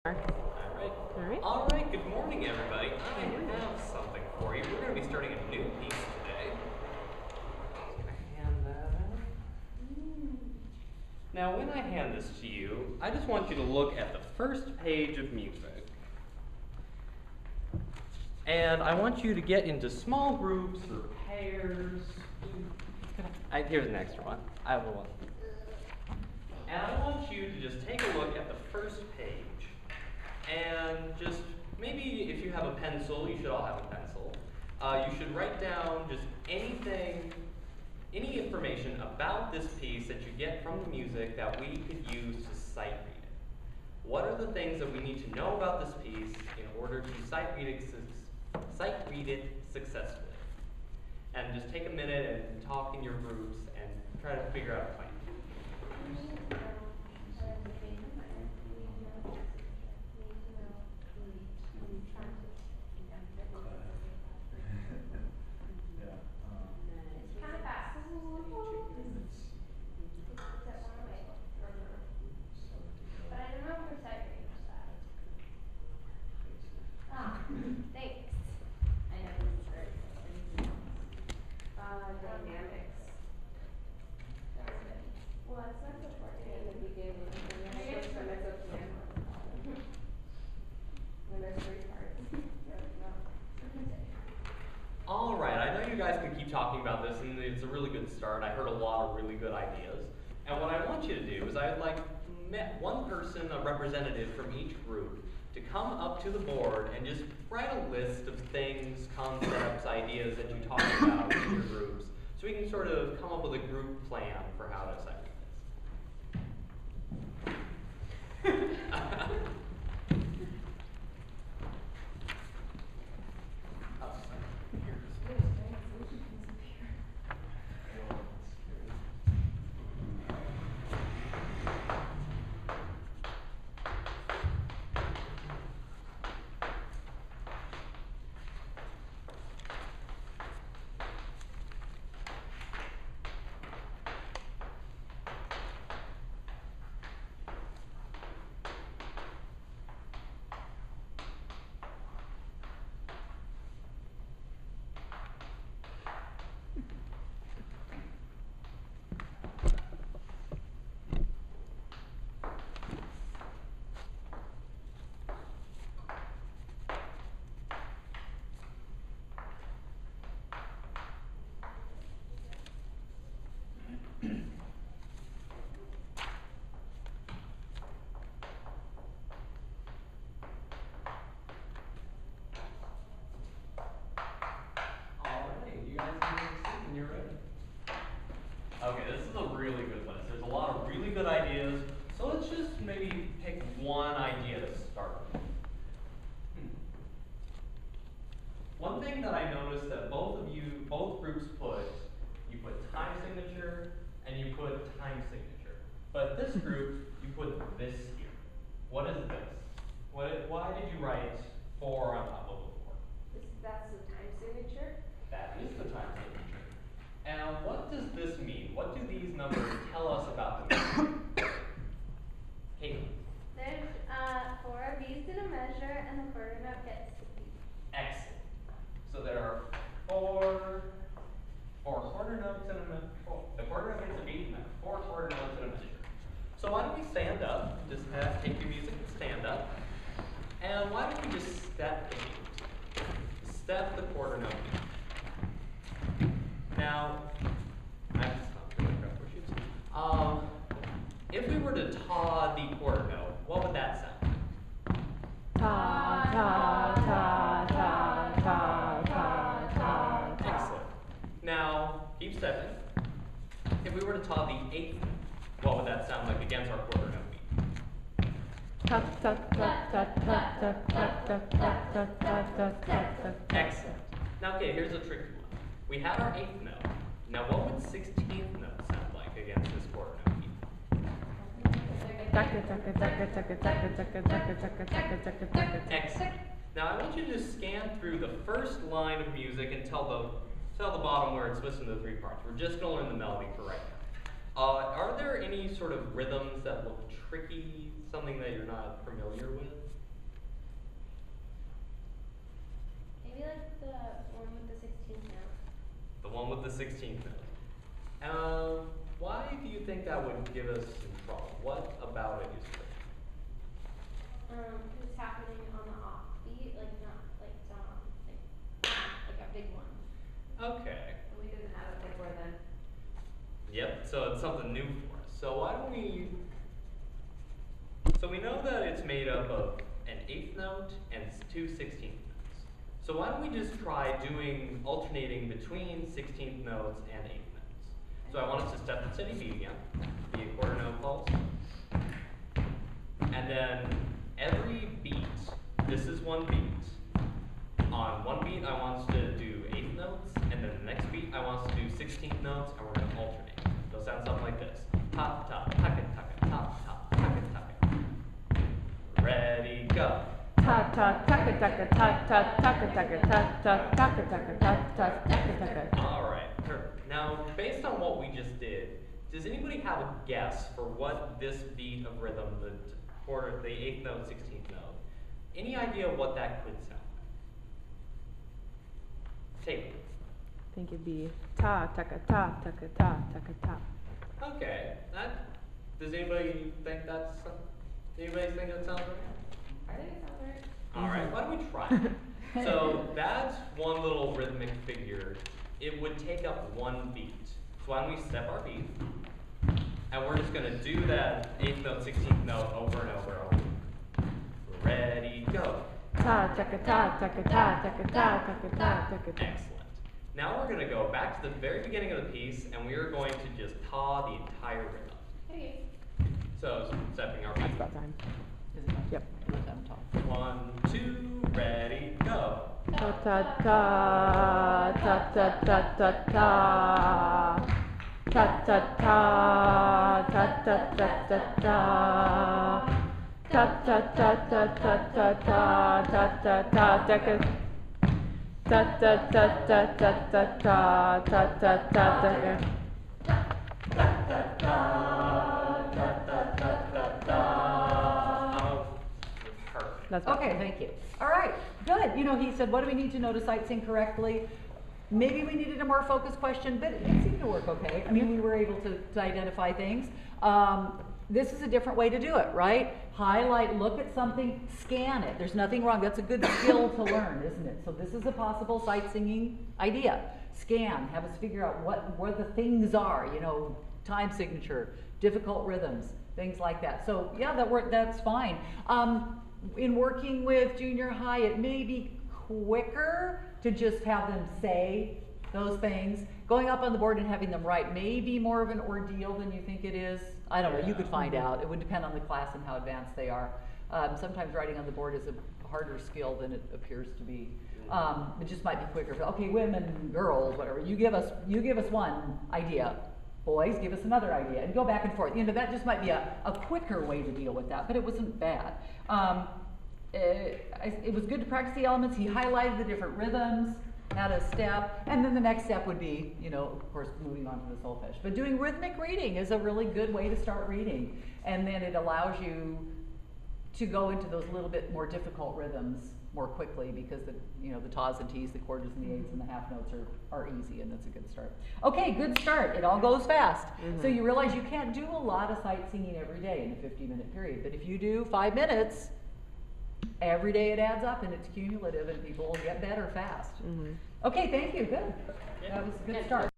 All right, good morning, everybody. I have something for you. We're going to be starting a new piece today. Just going to hand that out. Now, when I hand this to you, I just want you to look at the first page of music. And I want you to get into small groups or pairs. Here's an extra one. I have one. And I want you to just take a look at the first page. And just maybe if you have a pencil, you should all have a pencil. You should write down just anything, any information about this piece that you get from the music that we could use to sight read it. What are the things that we need to know about this piece in order to sight read it successfully? And just take a minute and talk in your groups and try to figure out a plan. All right, I know you guys can keep talking about this, and it's a really good start. I heard a lot of really good ideas. And what I want you to do is I'd like one person, a representative from each group, to come up to the board and just write a list of things, concepts, ideas that you talk about in your groups, so we can sort of come up with a group plan for how to segment this. Okay, this is a really good list. There's a lot of really good ideas. So let's just maybe pick one idea to start with. One thing that I noticed that both groups put, you put time signature and you put time signature. But this group, you put this here. What is this? Why did you write 4 on top of a 4? That's the time signature? That is the time signature. And what does this mean? What do these numbers tell us about the music? Caitlin. There's 4 beats in a measure, and the quarter note gets a beat. Excellent. So there are 4 quarter notes in a measure. The quarter note gets a beat, and then 4 quarter notes in a measure. So why don't we stand up? Just take your music and stand up. And why don't we just step the beat? Step the quarter note beat. Now, I have to stop doing grab if we were to taw the quarter note, what would that sound? Ta, ta, ta, ta, ta, ta, ta, ta. Excellent. Now, keep stepping. If we were to taw the 8th note, what would that sound like against our quarter note beat? Ta, ta, ta, ta, ta, ta, ta, ta, ta, ta, ta, ta, ta. Excellent. Now, okay, here's a tricky one. We had our 8th note. Now, what would 16th note sound like against this quarter note beat? Excellent. Now, I want you to just scan through the first line of music and tell the bottom where it's split into 3 parts. We're just going to learn the melody for right now. Are there any sort of rhythms that look tricky, something that you're not familiar with? one with the 16th note. Why do you think that would give us in trouble? What about it is tricky? It's happening on the offbeat, like not like like a big one. Okay. And we didn't have it before then. Yep, so it's something new for us. So why don't we, so we know that it's made up of an 8th note and 2 16th notes. So why don't we just try doing, alternating between 16th notes and 8th notes. So I want us to step and steady beat again, the quarter note pulse. And then every beat, this is one beat. On one beat, I want us to do 8th notes, and then the next beat, I want us to do 16th notes, and we're going to alternate. They'll sound something like this. Top, top, tuck it, top, top, tuck it. Ready, go. Ta ta taka taka ta ta taka taka ta ta taka taka ta ta taka taka. All right, perfect. Now, based on what we just did, does anybody have a guess for what this beat of rhythm, the 8th note, 16th note, any idea what that could sound like? Taylor. I think it'd be ta taka ta taka ta taka ta. Okay, does anybody think that sounds right? I think it sounds right. All right, why don't we try it? So that's one little rhythmic figure. It would take up one beat. So why don't we step our beat, and we're just gonna do that 8th note, 16th note over and over and over. Ready, go. Ta taka ta taka ta taka ta taka ta taka ta. Excellent. Now we're gonna go back to the very beginning of the piece, and we are going to just taw the entire rhythm. Okay. So stepping our It's beat. about time. Is it? Yep. I'm talking. 1, 2, ready, go. Ta ta ta ta ta ta ta ta. Ta ta ta ta ta ta ta ta. Ta ta ta ta ta ta ta ta ta ta taka. Ta ta ta ta ta ta ta ta ta ta taka. Oh, perfect. That's Okay, thank you. All right, good. You know, he said, what do we need to know to sight sing correctly? Maybe we needed a more focused question, but it seemed to work okay. I mean, we were able to identify things. This is a different way to do it, right? Highlight, look at something, scan it. There's nothing wrong. That's a good skill to learn, isn't it? So this is a possible sight singing idea. Scan, have us figure out where the things are, you know, time signature, difficult rhythms, things like that. So yeah, that's fine. In working with junior high, it may be quicker to just have them say those things. Going up on the board and having them write may be more of an ordeal than you think it is. I don't know, you could find out. It would depend on the class and how advanced they are. Sometimes writing on the board is a harder skill than it appears to be. It just might be quicker. Okay, women, girls, whatever. You give us one idea. Boys, give us another idea, and go back and forth. You know, that just might be a quicker way to deal with that, but it wasn't bad. It was good to practice the elements. He highlighted the different rhythms, had a step, and then the next step would be, you know, of course, moving on to the solfege. But doing rhythmic reading is a really good way to start reading, and then it allows you to go into those little bit more difficult rhythms more quickly because the tas and ts, the quarters and the eighths and the half notes are easy, and that's a good start. Okay, good start. It all goes fast. So you realize you can't do a lot of sight singing every day in a 50-minute period, but if you do 5 minutes, every day it adds up and it's cumulative and people will get better fast. Okay, thank you. Good. That was a good start.